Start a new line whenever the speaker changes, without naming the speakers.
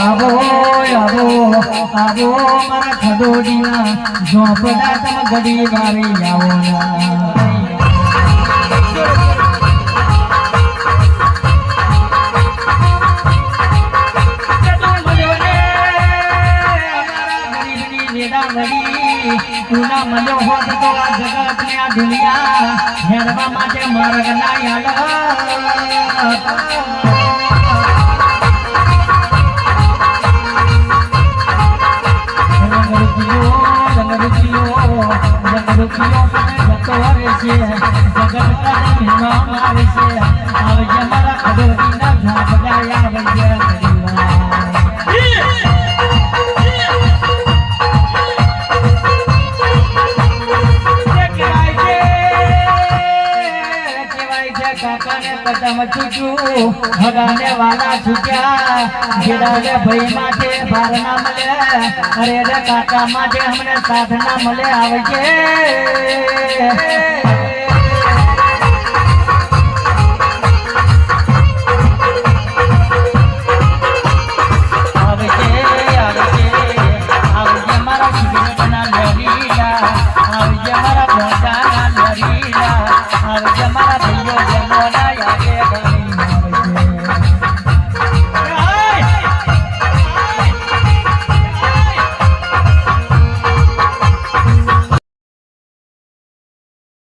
આવો આવો આવો મારા ખડોડીના ઝોપડા તમ ઘડી વારી આવો તુના મનો હોત તો આ જગત ને આ દુનિયા હેરવા માટે માર્ગ ના भगाने वाला छुट्या गिराले भाई माटे बार ना मले अरे रे काका माटे हमने साथ ना मले आवजे